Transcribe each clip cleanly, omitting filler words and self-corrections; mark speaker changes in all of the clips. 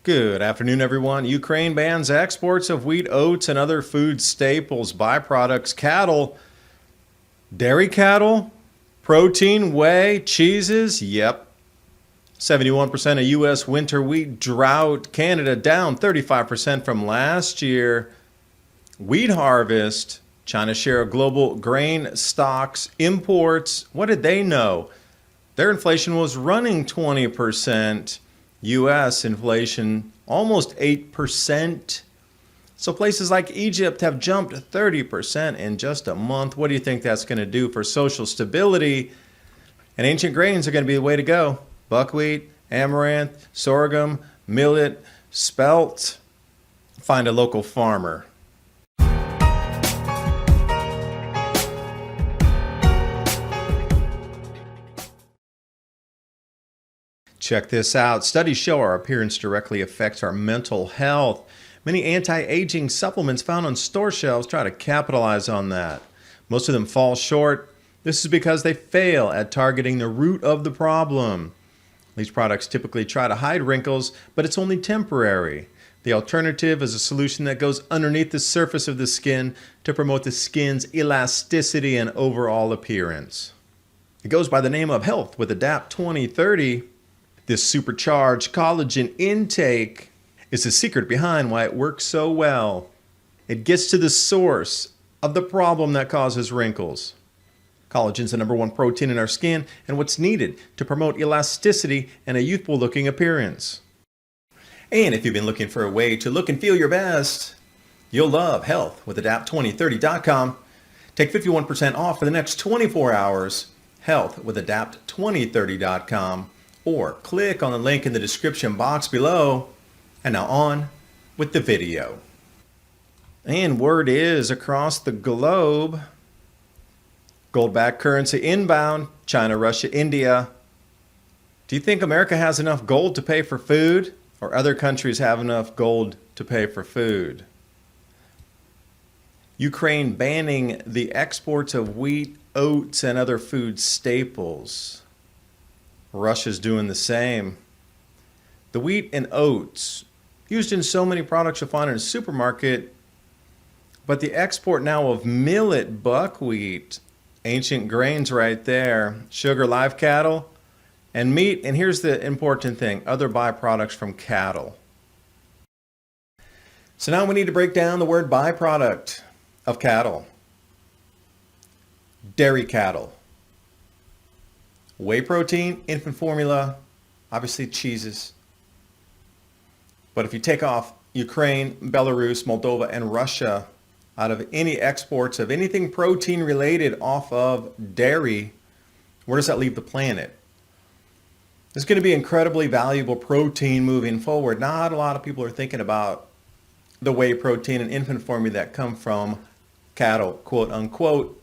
Speaker 1: Good afternoon, everyone. Ukraine bans exports of wheat, oats, and other food staples, byproducts, cattle, dairy cattle, protein, whey, cheeses. Yep. 71% of U.S. winter wheat drought. Canada down 35% from last year. Wheat harvest. China's share of global grain stocks. Imports. What did they know? Their inflation was running 20%. U.S. inflation almost 8%. So places like Egypt have jumped 30% in just a month. What do you think that's going to do for social stability? And ancient grains are going to be the way to go. Buckwheat, amaranth, sorghum, millet, spelt. Find a local farmer. Check this out. Studies show our appearance directly affects our mental health. Many anti-aging supplements found on store shelves try to capitalize on that. Most of them fall short. This is because they fail at targeting the root of the problem. These products typically try to hide wrinkles, but it's only temporary. The alternative is a solution that goes underneath the surface of the skin to promote the skin's elasticity and overall appearance. It goes by the name of Health with Adapt 2030. This supercharged collagen intake is the secret behind why it works so well. It gets to the source of the problem that causes wrinkles. Collagen is the #1 protein in our skin and what's needed to promote elasticity and a youthful looking appearance. And if you've been looking for a way to look and feel your best, you'll love Health with Adapt2030.com. Take 51% off for the next 24 hours. Health with Adapt2030.com. Or click on the link in the description box below. And now on with the video. And word is across the globe, gold-backed currency inbound, China, Russia, India. Do you think America has enough gold to pay for food, or other countries have enough gold to pay for food? Ukraine banning the exports of wheat, oats, and other food staples. Russia's doing the same. The wheat and oats, used in so many products you'll find in a supermarket, but the export now of millet, buckwheat, ancient grains right there, sugar, live cattle, and meat, and here's the important thing, other byproducts from cattle. So now we need to break down the word byproduct of cattle. Dairy cattle. Whey protein, infant formula, obviously cheeses. But if you take off Ukraine, Belarus, Moldova, and Russia out of any exports of anything protein related off of dairy, where does that leave the planet? It's going to be incredibly valuable protein moving forward. Not a lot of people are thinking about the whey protein and infant formula that come from cattle, quote unquote.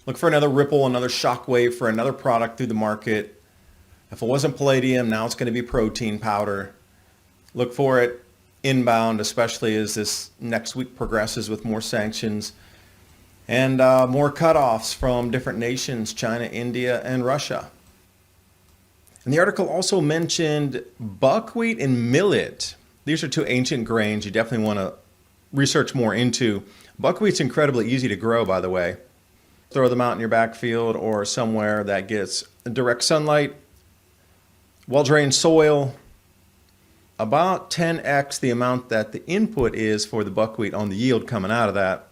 Speaker 1: Look for another ripple, another shockwave for another product through the market. If it wasn't palladium, now it's going to be protein powder. Look for it inbound, especially as this next week progresses with more sanctions and more cutoffs from different nations, China, India, and Russia. And the article also mentioned buckwheat and millet. These are two ancient grains you definitely want to research more into. Buckwheat's incredibly easy to grow, by the way. Throw them out in your backfield or somewhere that gets direct sunlight, well-drained soil, about 10x the amount that the input is for the buckwheat on the yield coming out of that.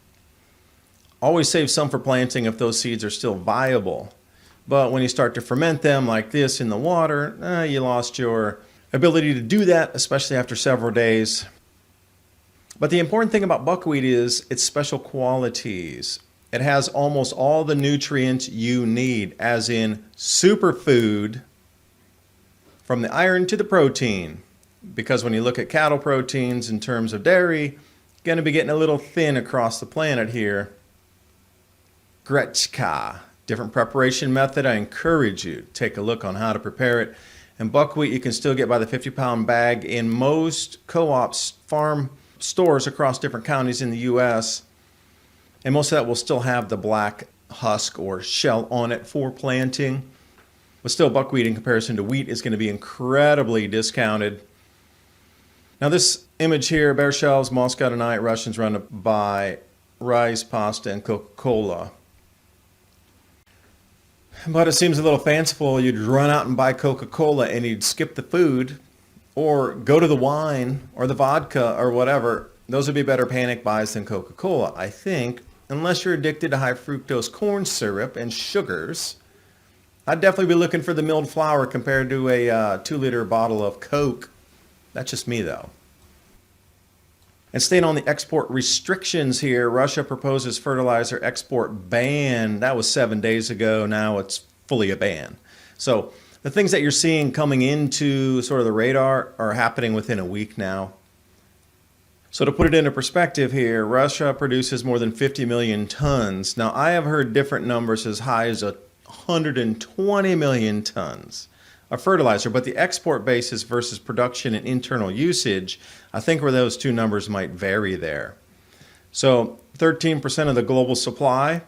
Speaker 1: Always save some for planting if those seeds are still viable. But when you start to ferment them like this in the water, you lost your ability to do that, especially after several days. But the important thing about buckwheat is its special qualities. It has almost all the nutrients you need, as in superfood, from the iron to the protein. Because when you look at cattle proteins in terms of dairy, you're going to be getting a little thin across the planet here. Gretchka, different preparation method. I encourage you to take a look on how to prepare it. And buckwheat you can still get by the 50-pound bag in most co-ops, farm stores across different counties in the U.S., and most of that will still have the black husk or shell on it for planting. But still, buckwheat in comparison to wheat is going to be incredibly discounted. Now this image here, bare shelves, Moscow tonight, Russians run to buy rice, pasta, and Coca-Cola. But it seems a little fanciful. You'd run out and buy Coca-Cola and you'd skip the food or go to the wine or the vodka or whatever. Those would be better panic buys than Coca-Cola, I think, unless you're addicted to high fructose corn syrup and sugars. I'd definitely be looking for the milled flour compared to a 2-liter bottle of Coke. That's just me, though. And staying on the export restrictions here, Russia proposes fertilizer export ban. That was 7 days ago. Now it's fully a ban. So the things that you're seeing coming into sort of the radar are happening within a week now. So to put it into perspective here, Russia produces more than 50 million tons. Now I have heard different numbers as high as 120 million tons of fertilizer, but the export basis versus production and internal usage, I think where those two numbers might vary there. So 13% of the global supply,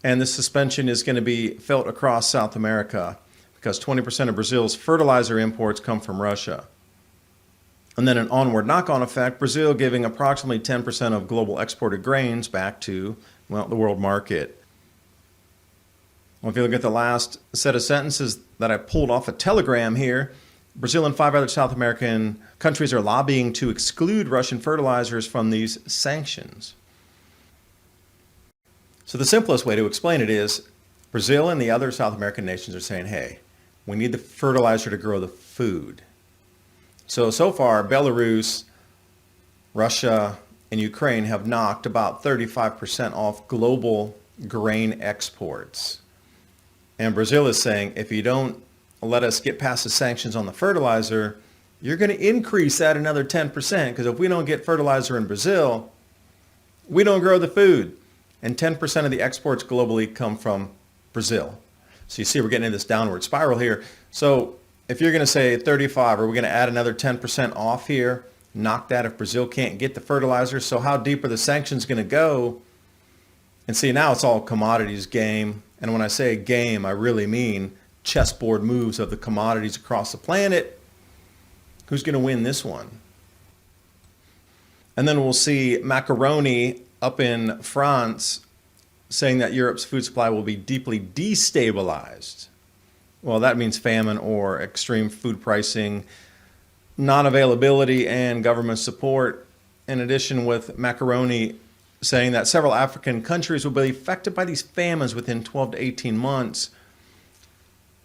Speaker 1: and this suspension is going to be felt across South America because 20% of Brazil's fertilizer imports come from Russia. And then an onward knock-on effect, Brazil giving approximately 10% of global exported grains back to, well, the world market. Well, if you look at the last set of sentences that I pulled off a telegram here, Brazil and 5 other South American countries are lobbying to exclude Russian fertilizers from these sanctions. So the simplest way to explain it is Brazil and the other South American nations are saying, hey, we need the fertilizer to grow the food. So far, Belarus, Russia, and Ukraine have knocked about 35% off global grain exports. And Brazil is saying, if you don't let us get past the sanctions on the fertilizer, you're going to increase that another 10%, because if we don't get fertilizer in Brazil, we don't grow the food. And 10% of the exports globally come from Brazil. So you see we're getting into this downward spiral here. So if you're going to say 35, are we going to add another 10% off here, knock that if Brazil can't get the fertilizer? So how deep are the sanctions going to go? And see, now it's all commodities game. And when I say game, I really mean chessboard moves of the commodities across the planet. Who's going to win this one? And then we'll see Macaroni up in France saying that Europe's food supply will be deeply destabilized. Well, that means famine or extreme food pricing, non-availability, and government support. In addition, with Macaroni saying that several African countries will be affected by these famines within 12 to 18 months.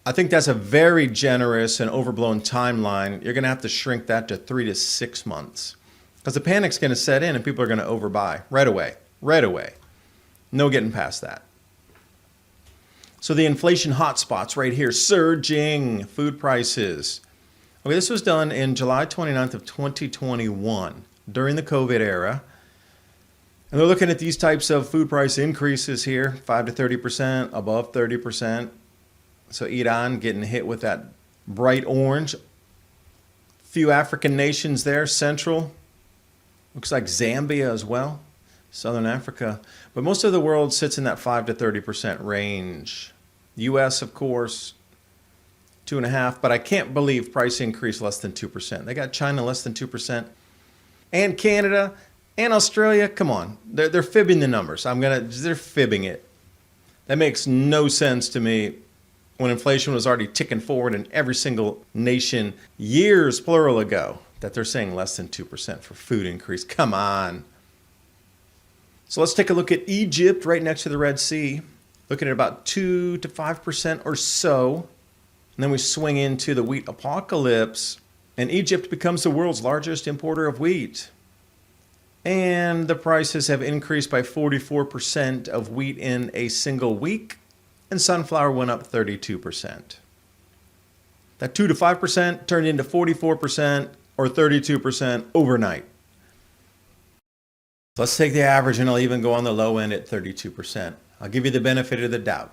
Speaker 1: I think that's a very generous and overblown timeline. You're going to have to shrink that to 3 to 6 months because the panic's going to set in and people are going to overbuy right away. No getting past that. So the inflation hotspots right here, surging food prices. Okay, this was done in July 29th of 2021 during the COVID era. And they're looking at these types of food price increases here, 5 to 30%, above 30%. So Iran getting hit with that bright orange. Few African nations there, central. Looks like Zambia as well, Southern Africa. But most of the world sits in that 5 to 30% range. U.S., of course, 2.5%. But I can't believe price increase less than 2%. They got China less than 2%. And Canada. And Australia, come on, they're fibbing the numbers. They're fibbing it. That makes no sense to me when inflation was already ticking forward in every single nation years, plural, ago, that they're saying less than 2% for food increase. Come on. So let's take a look at Egypt right next to the Red Sea, looking at about 2 to 5% or so. And then we swing into the wheat apocalypse, and Egypt becomes the world's largest importer of wheat. And the prices have increased by 44% of wheat in a single week, and sunflower went up 32%. That 2 to 5% turned into 44% or 32% overnight. Let's take the average, and I'll even go on the low end at 32%. I'll give you the benefit of the doubt.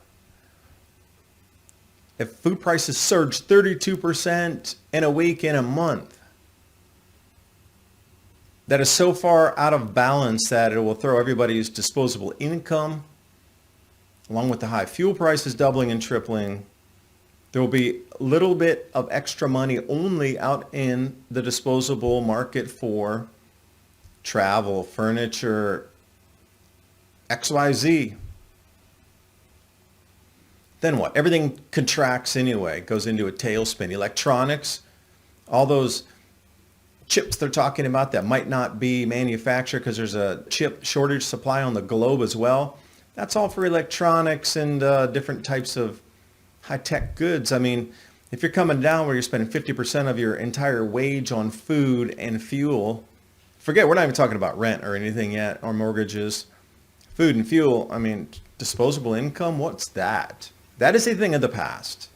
Speaker 1: If food prices surge 32% in a week, in a month, that is so far out of balance that it will throw everybody's disposable income, along with the high fuel prices doubling and tripling, There will be a little bit of extra money only out in the disposable market for travel, furniture, XYZ. Then what? Everything contracts anyway, goes into a tailspin. Electronics, all those chips they're talking about that might not be manufactured because there's a chip shortage supply on the globe as well. That's all for electronics and different types of high-tech goods. I mean, if you're coming down where you're spending 50% of your entire wage on food and fuel, forget, we're not even talking about rent or anything yet, or mortgages. Food and fuel, I mean, disposable income, what's that? That is a thing of the past.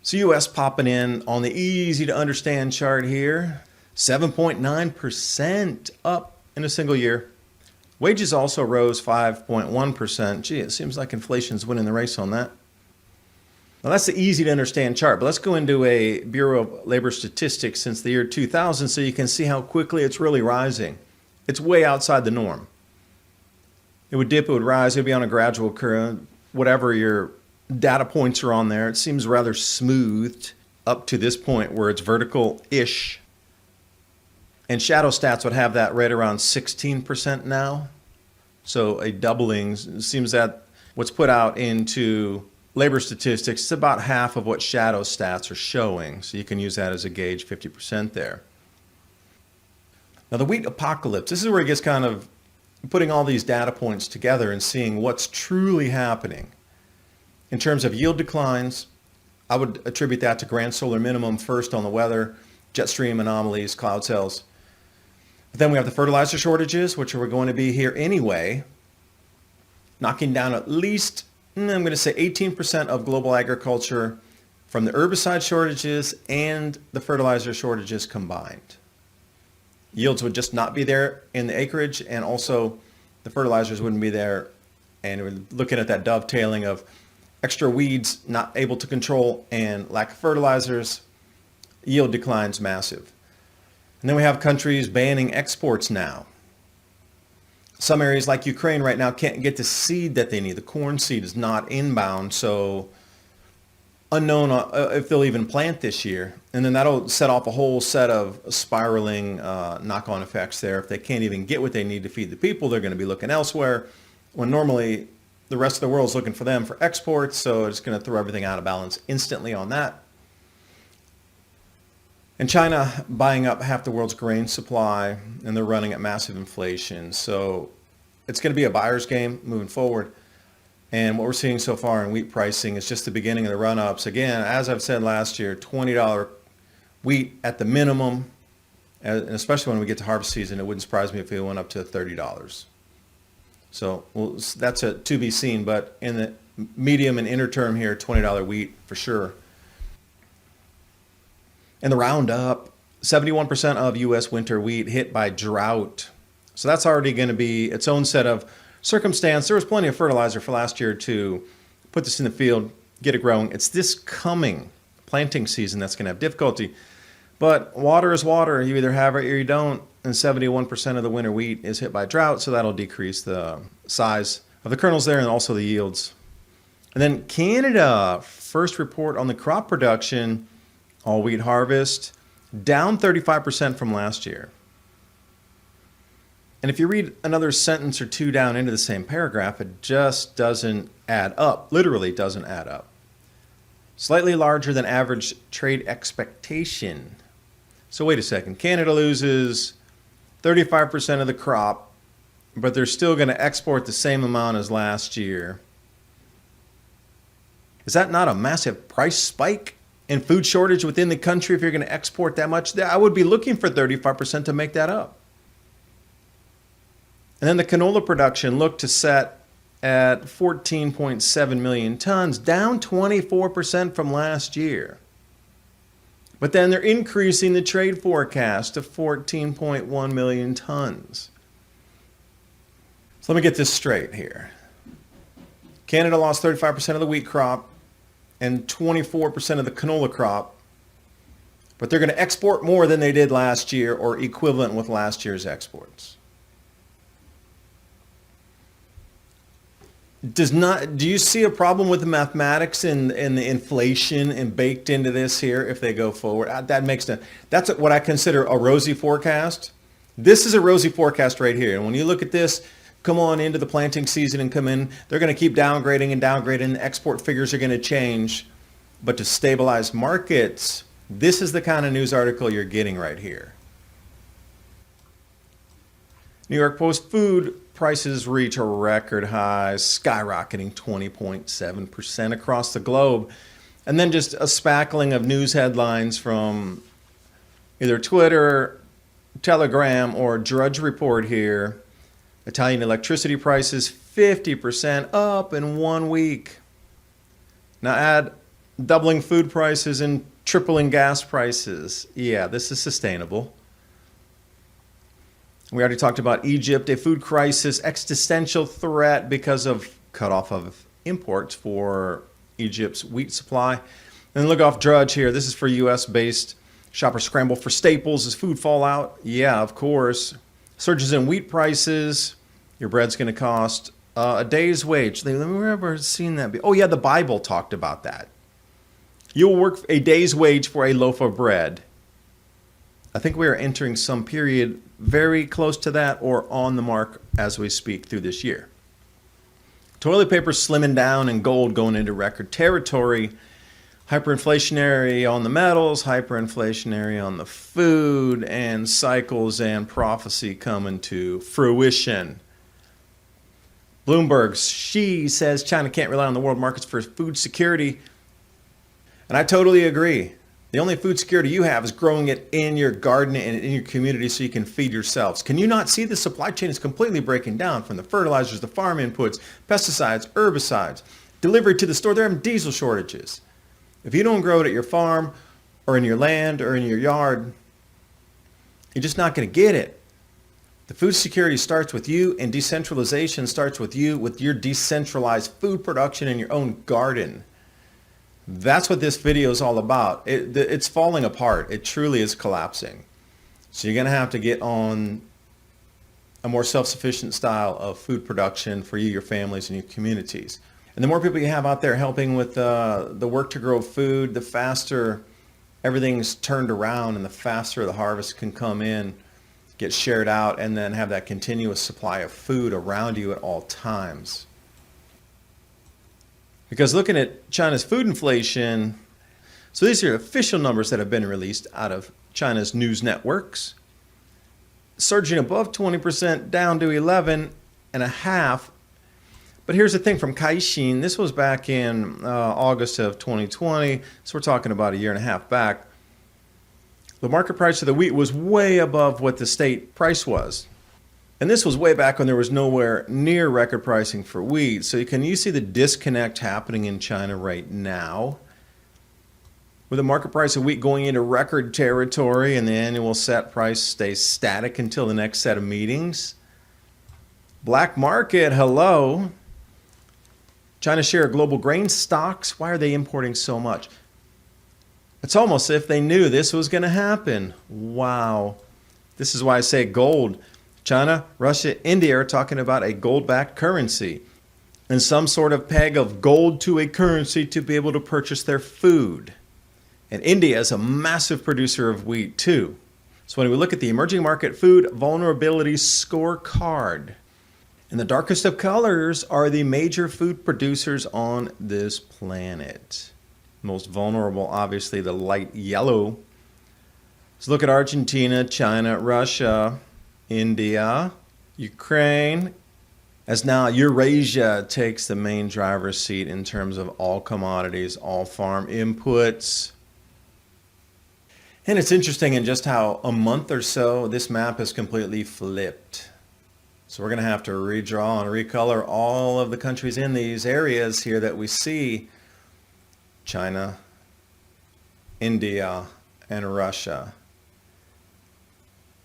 Speaker 1: So US popping in on the easy to understand chart here, 7.9% up in a single year. Wages also rose 5.1%. Gee, it seems like inflation's winning the race on that. Now that's the easy to understand chart, but let's go into a Bureau of Labor Statistics since the year 2000 so you can see how quickly it's really rising. It's way outside the norm. It would dip, it would rise, it would be on a gradual curve. Whatever your data points are on there, it seems rather smoothed up to this point where it's vertical-ish. And shadow stats would have that right around 16% now. So a doubling. It seems that what's put out into labor statistics is about half of what shadow stats are showing. So you can use that as a gauge, 50% there. Now the wheat apocalypse, this is where it gets kind of putting all these data points together and seeing what's truly happening. In terms of yield declines, I would attribute that to grand solar minimum first on the weather, jet stream anomalies, cloud cells. But then we have the fertilizer shortages, which are going to be here anyway, knocking down at least, I'm going to say 18% of global agriculture from the herbicide shortages and the fertilizer shortages combined. Yields would just not be there in the acreage, and also the fertilizers wouldn't be there. And we're looking at that dovetailing of extra weeds not able to control and lack of fertilizers, yield declines massive. And then we have countries banning exports now. Some areas like Ukraine right now can't get the seed that they need. The corn seed is not inbound, so unknown if they'll even plant this year. And then that'll set off a whole set of spiraling knock-on effects there. If they can't even get what they need to feed the people, they're going to be looking elsewhere, when normally the rest of the world's looking for them for exports, so it's going to throw everything out of balance instantly on that. And China buying up half the world's grain supply, and they're running at massive inflation. So it's going to be a buyer's game moving forward. And what we're seeing so far in wheat pricing is just the beginning of the run-ups. Again, as I've said last year, $20 wheat at the minimum, and especially when we get to harvest season, it wouldn't surprise me if it went up to $30. So that's to be seen, but in the medium and inner term here, $20 wheat for sure. And the roundup, 71% of U.S. winter wheat hit by drought. So that's already going to be its own set of circumstance. There was plenty of fertilizer for last year to put this in the field, get it growing. It's this coming planting season that's going to have difficulty. But water is water. You either have it or you don't. And 71% of the winter wheat is hit by drought, so that'll decrease the size of the kernels there and also the yields. And then Canada, first report on the crop production, all wheat harvest, down 35% from last year. And if you read another sentence or two down into the same paragraph, it just doesn't add up, literally doesn't add up. Slightly larger than average trade expectation. So wait a second, Canada loses 35% of the crop, but they're still going to export the same amount as last year. Is that not a massive price spike and food shortage within the country if you're going to export that much? I would be looking for 35% to make that up. And then the canola production looked to set at 14.7 million tons, down 24% from last year. But then they're increasing the trade forecast to 14.1 million tons. So let me get this straight here. Canada lost 35% of the wheat crop and 24% of the canola crop, but they're going to export more than they did last year, or equivalent with last year's exports. Do you see a problem with the mathematics and the inflation and baked into this here if they go forward? That's what I consider a rosy forecast. This is a rosy forecast right here. And when you look at this, come on into the planting season and come in, they're going to keep downgrading and downgrading. The export figures are going to change. But to stabilize markets, this is the kind of news article you're getting right here. New York Post food prices reach a record high, skyrocketing 20.7% across the globe. And then just a spackling of news headlines from either Twitter, Telegram, or Drudge Report here. Italian electricity prices 50% up in 1 week. Now add doubling food prices and tripling gas prices. Yeah, this is sustainable. We already talked about Egypt, a food crisis, existential threat because of cutoff of imports for Egypt's wheat supply. And look off Drudge here. This is for U.S.-based shoppers scramble for staples as food fallout. Yeah, of course. Surges in wheat prices. Your bread's going to cost a day's wage. Let me ever seen that. Oh, yeah, the Bible talked about that. You'll work a day's wage for a loaf of bread. I think we are entering some period very close to that or on the mark as we speak through this year. Toilet paper slimming down and gold going into record territory. Hyperinflationary on the metals, hyperinflationary on the food, and cycles and prophecy coming to fruition. Bloomberg, she says China can't rely on the world markets for food security. And I totally agree. The only food security you have is growing it in your garden and in your community so you can feed yourselves. Can you not see the supply chain is completely breaking down from the fertilizers, the farm inputs, pesticides, herbicides, delivery to the store? They're having diesel shortages. If you don't grow it at your farm or in your land or in your yard, you're just not going to get it. The food security starts with you, and decentralization starts with you with your decentralized food production in your own garden. That's what this video is all about. It's falling apart. It truly is collapsing. So you're going to have to get on a more self-sufficient style of food production for you, your families, and your communities. And the more people you have out there helping with the work to grow food, the faster everything's turned around and the faster the harvest can come in, get shared out, and then have that continuous supply of food around you at all times. Because looking at China's food inflation, so these are official numbers that have been released out of China's news networks, surging above 20%, down to 11.5%. But here's the thing from Caixin, this was back in August of 2020, so we're talking about a year and a half back. The market price of the wheat was way above what the state price was. And this was way back when there was nowhere near record pricing for wheat. So can you see the disconnect happening in China right now? With the market price of wheat going into record territory and the annual set price stays static until the next set of meetings. Black market, hello. China's share of global grain stocks, why are they importing so much? It's almost as if they knew this was going to happen. Wow. This is why I say gold. China, Russia, India are talking about a gold-backed currency and some sort of peg of gold to a currency to be able to purchase their food. And India is a massive producer of wheat too. So when we look at the emerging market food vulnerability scorecard, in the darkest of colors are the major food producers on this planet. Most vulnerable, obviously, the light yellow. Let's look at Argentina, China, Russia, India, Ukraine, as now Eurasia takes the main driver's seat in terms of all commodities, all farm inputs. And it's interesting in just how a month or so this map is completely flipped. So we're going to have to redraw and recolor all of the countries in these areas here that we see. China, India, and Russia.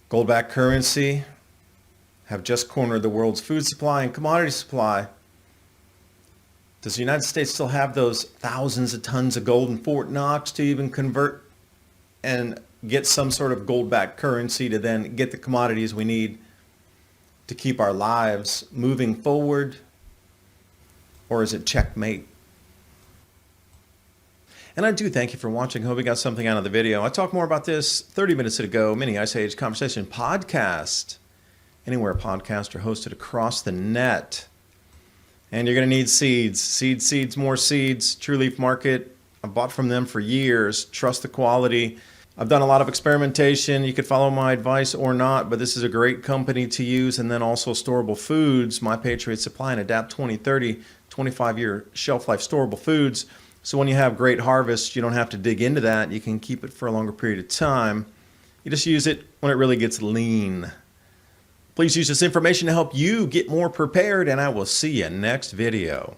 Speaker 1: Gold-backed currency have just cornered the world's food supply and commodity supply. Does the United States still have those thousands of tons of gold in Fort Knox to even convert and get some sort of gold-backed currency to then get the commodities we need to keep our lives moving forward? Or is it checkmate? And I do thank you for watching. Hope you got something out of the video. I talked more about this 30 minutes ago. Mini Ice Age Conversation podcast. Anywhere podcasts are hosted across the net. And you're going to need seeds. Seeds, more seeds. True Leaf Market. I've bought from them for years. Trust the quality. I've done a lot of experimentation. You could follow my advice or not, but this is a great company to use. And then also Storable Foods, My Patriot Supply and Adapt 2030, 25-year shelf life storable foods. So when you have great harvests, you don't have to dig into that. You can keep it for a longer period of time. You just use it when it really gets lean. Please use this information to help you get more prepared, and I will see you next video.